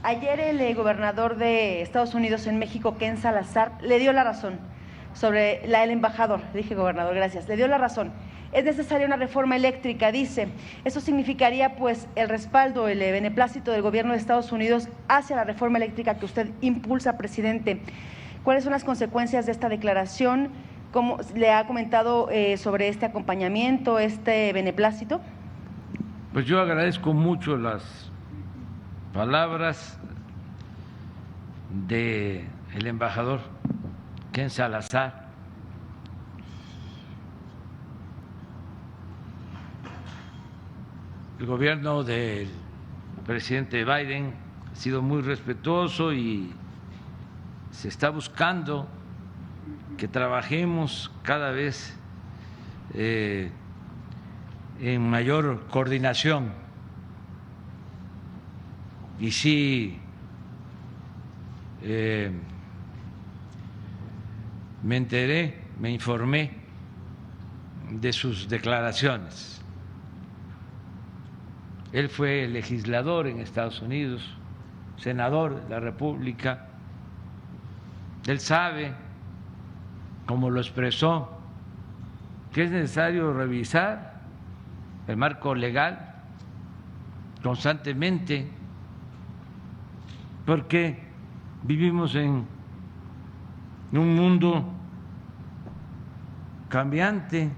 Ayer el gobernador de Estados Unidos en México, Ken Salazar, le dio la razón sobre el embajador, dije gobernador, gracias, le dio la razón. Es necesaria una reforma eléctrica, dice. Eso significaría pues el respaldo, el beneplácito del gobierno de Estados Unidos hacia la reforma eléctrica que usted impulsa, presidente. ¿Cuáles son las consecuencias de esta declaración? ¿Cómo le ha comentado sobre este acompañamiento, este beneplácito? Pues yo agradezco mucho las palabras del embajador Ken Salazar. El gobierno del presidente Biden ha sido muy respetuoso y se está buscando que trabajemos cada vez en mayor coordinación. Y sí, me enteré, me informé de sus declaraciones. Él fue legislador en Estados Unidos, senador de la República. Él sabe, como lo expresó, que es necesario revisar el marco legal constantemente, porque vivimos en un mundo cambiante,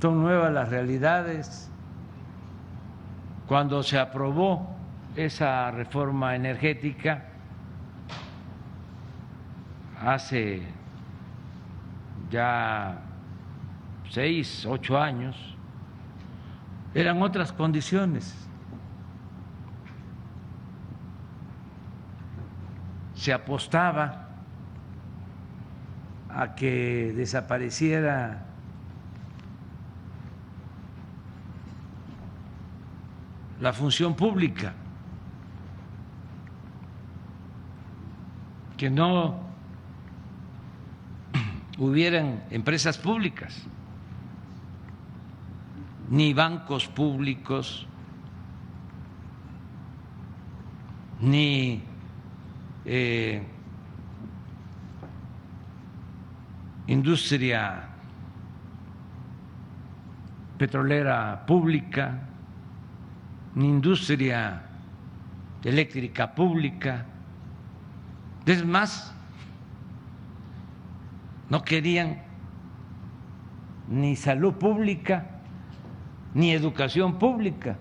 son nuevas las realidades. Cuando se aprobó esa reforma energética hace ya 6, 8 años, eran otras condiciones. Se apostaba a que desapareciera la función pública, que no hubieran empresas públicas, ni bancos públicos, ni industria petrolera pública, ni industria eléctrica pública. Es más, no querían ni salud pública ni educación pública.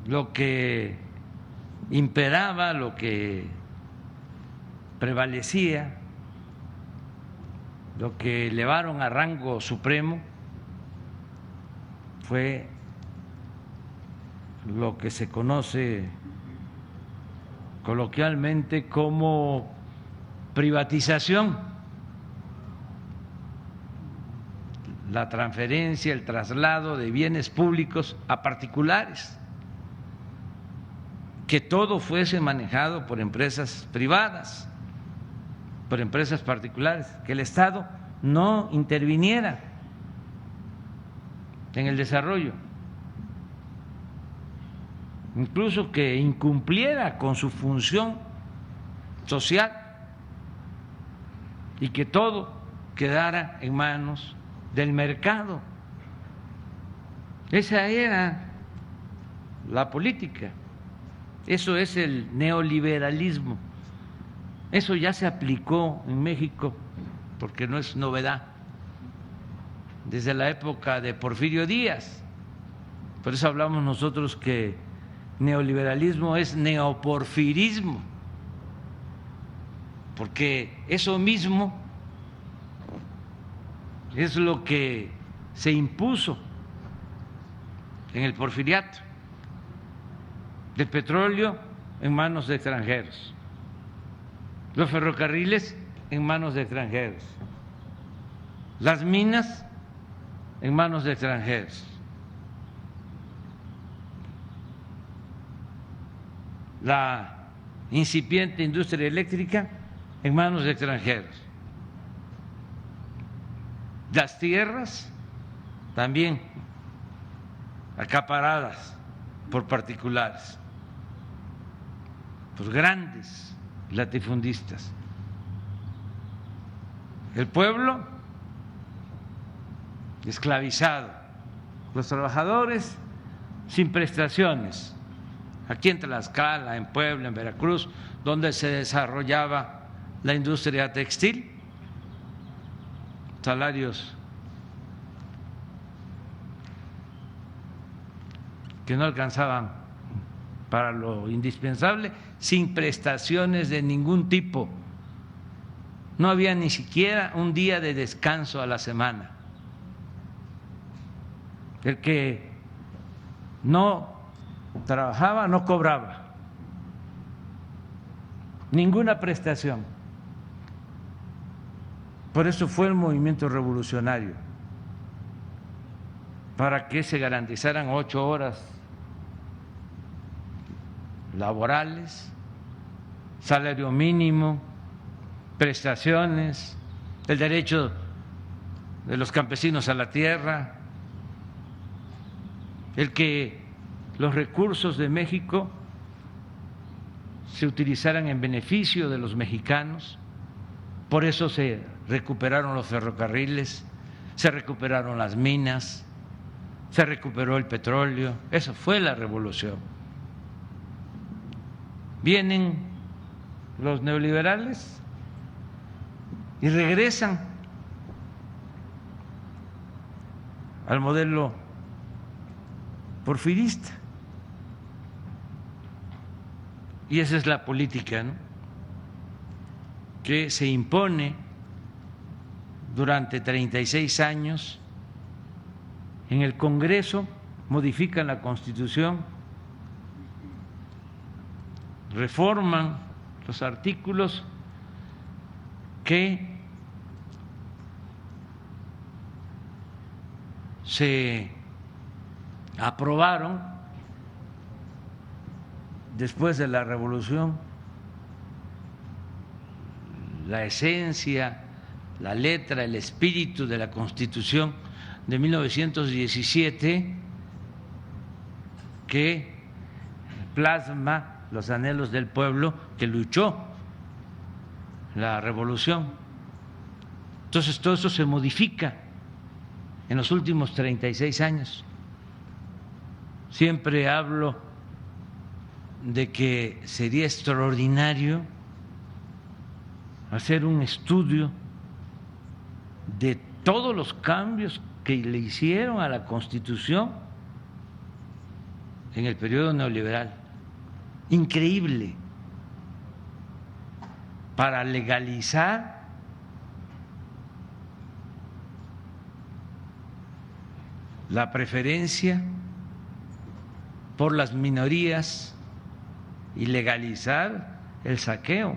Lo que imperaba, lo que prevalecía, lo que elevaron a rango supremo fue lo que se conoce coloquialmente como privatización, la transferencia, el traslado de bienes públicos a particulares, que todo fuese manejado por empresas privadas, por empresas particulares, que el Estado no interviniera en el desarrollo, incluso que incumpliera con su función social y que todo quedara en manos del mercado. Esa era la política. Eso es el neoliberalismo. Eso ya se aplicó en México, porque no es novedad, desde la época de Porfirio Díaz. Por eso hablamos nosotros que neoliberalismo es neoporfirismo, porque eso mismo es lo que se impuso en el porfiriato, del petróleo en manos de extranjeros, los ferrocarriles en manos de extranjeros, las minas en manos de extranjeros, la incipiente industria eléctrica en manos de extranjeros, las tierras también acaparadas por particulares, por grandes latifundistas. El pueblo esclavizado, los trabajadores sin prestaciones, aquí en Tlaxcala, en Puebla, en Veracruz, donde se desarrollaba la industria textil, salarios que no alcanzaban para lo indispensable, sin prestaciones de ningún tipo. No había ni siquiera un día de descanso a la semana. El que no trabajaba no cobraba ninguna prestación. Por eso fue el movimiento revolucionario, para que se garantizaran 8 horas laborales, salario mínimo, prestaciones, el derecho de los campesinos a la tierra, el que los recursos de México se utilizaran en beneficio de los mexicanos. Por eso se recuperaron los ferrocarriles, se recuperaron las minas, se recuperó el petróleo. Eso fue la revolución. Vienen los neoliberales y regresan al modelo porfirista. Y esa es la política, ¿no?, que se impone durante 36 años. En el Congreso modifican la Constitución, reforman los artículos que se aprobaron después de la Revolución. La esencia, la letra, el espíritu de la Constitución de 1917, que plasma los anhelos del pueblo que luchó la revolución. Entonces todo eso se modifica en los últimos 36 años. Siempre hablo de que sería extraordinario hacer un estudio de todos los cambios que le hicieron a la Constitución en el periodo neoliberal. Increíble. Para legalizar la preferencia por las minorías y legalizar el saqueo.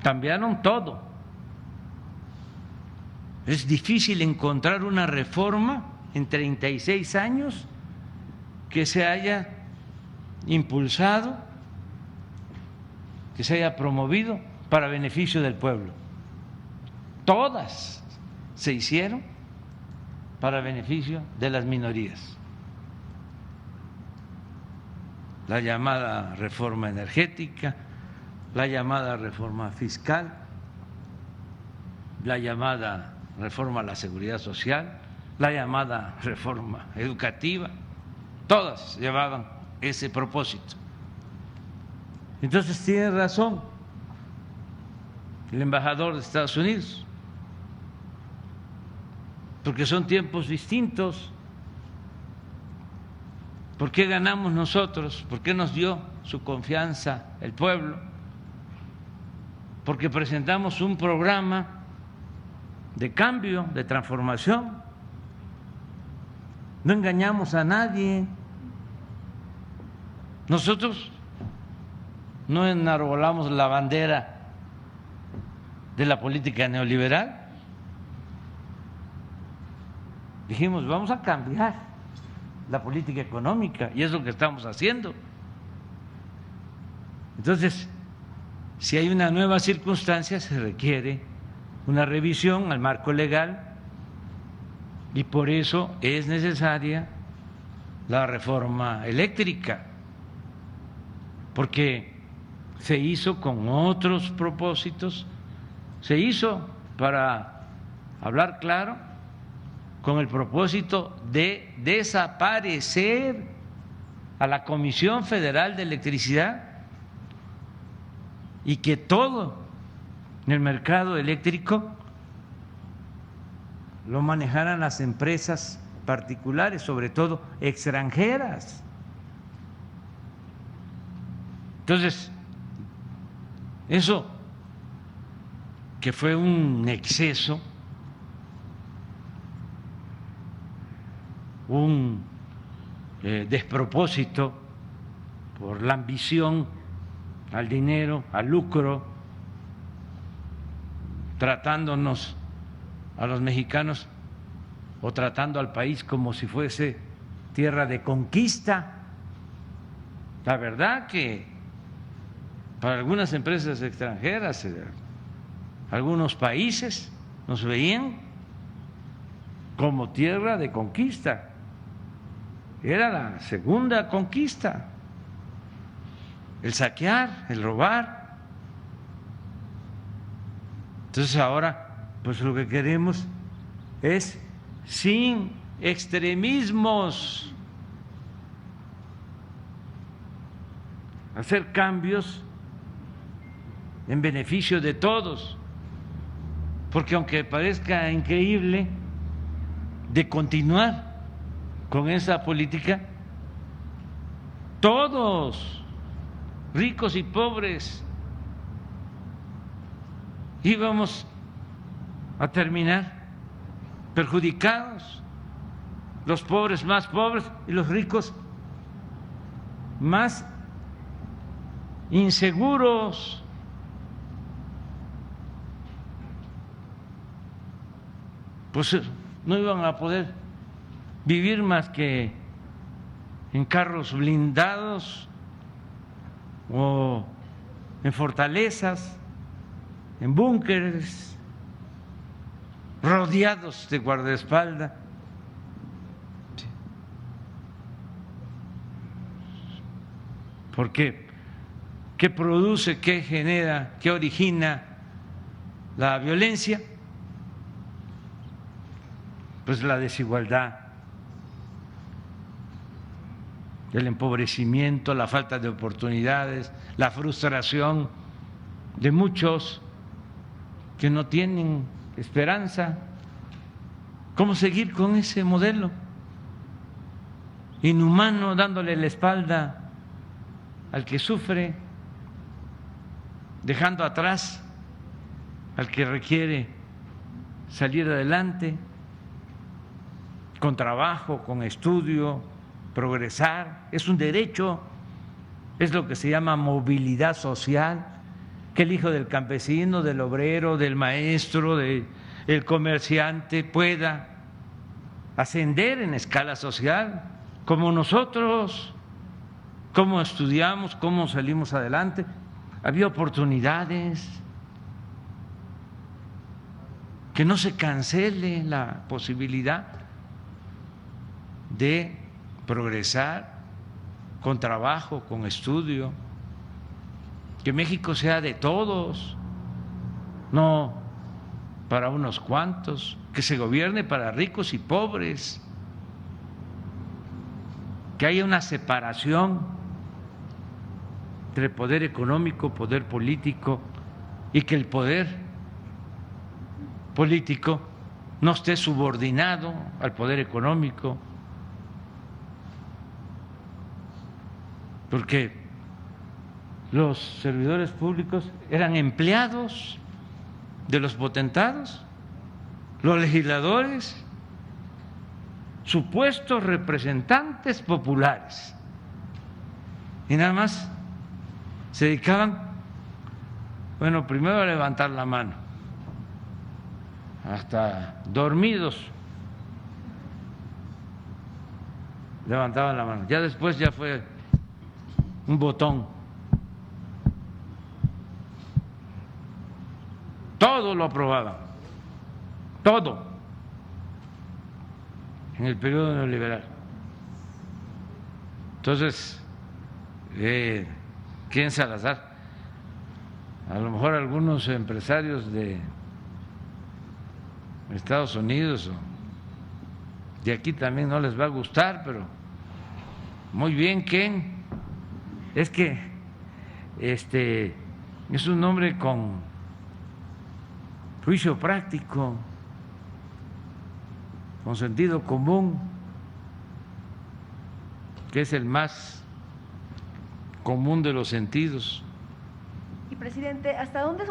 Cambiaron todo. Es difícil encontrar una reforma en 36 años que se haya impulsado, que se haya promovido para beneficio del pueblo. Todas se hicieron para beneficio de las minorías. La llamada reforma energética, la llamada reforma fiscal, la llamada reforma a la seguridad social, la llamada reforma educativa, todas llevaban ese propósito. Entonces tiene razón el embajador de Estados Unidos, porque son tiempos distintos. ¿Por qué ganamos nosotros? ¿Por qué nos dio su confianza el pueblo? Porque presentamos un programa de cambio, de transformación. No engañamos a nadie. Nosotros no enarbolamos la bandera de la política neoliberal. Dijimos, vamos a cambiar la política económica, y es lo que estamos haciendo. Entonces, si hay una nueva circunstancia, se requiere una revisión al marco legal, y por eso es necesaria la reforma eléctrica, porque se hizo con otros propósitos, se hizo, para hablar claro, con el propósito de desaparecer a la Comisión Federal de Electricidad y que todo en el mercado eléctrico lo manejaran las empresas particulares, sobre todo extranjeras. Entonces, eso que fue un exceso, un despropósito por la ambición al dinero, al lucro, tratándonos a los mexicanos o tratando al país como si fuese tierra de conquista. La verdad que para algunas empresas extranjeras, algunos países nos veían como tierra de conquista. Era la segunda conquista, el saquear, el robar. Entonces ahora, pues lo que queremos es sin extremismos, hacer cambios en beneficio de todos, porque aunque parezca increíble, de continuar con esa política, todos, ricos y pobres, íbamos a terminar perjudicados, los pobres más pobres y los ricos más inseguros. Pues no iban a poder vivir más que en carros blindados o en fortalezas, en búnkeres, rodeados de guardaespaldas. ¿Por qué? ¿Qué produce, qué genera, qué origina la violencia? Pues la desigualdad, el empobrecimiento, la falta de oportunidades, la frustración de muchos que no tienen esperanza. ¿Cómo seguir con ese modelo inhumano, dándole la espalda al que sufre, dejando atrás al que requiere salir adelante con trabajo, con estudio, progresar? Es un derecho, es lo que se llama movilidad social, que el hijo del campesino, del obrero, del maestro, del comerciante pueda ascender en escala social como nosotros, cómo estudiamos, cómo salimos adelante. Había oportunidades, que no se cancele la posibilidad de progresar con trabajo, con estudio, que México sea de todos, no para unos cuantos, que se gobierne para ricos y pobres, que haya una separación entre poder económico, poder político, y que el poder político no esté subordinado al poder económico, porque los servidores públicos eran empleados de los potentados, los legisladores, supuestos representantes populares, y nada más se dedicaban, bueno, primero a levantar la mano, hasta dormidos levantaban la mano, ya después ya fue un botón, todo lo aprobaban, todo en el periodo neoliberal. Entonces, Ken Salazar, a lo mejor algunos empresarios de Estados Unidos o de aquí también no les va a gustar, pero muy bien, Ken. Es que es un hombre con juicio práctico, con sentido común, que es el más común de los sentidos. Y presidente, ¿hasta dónde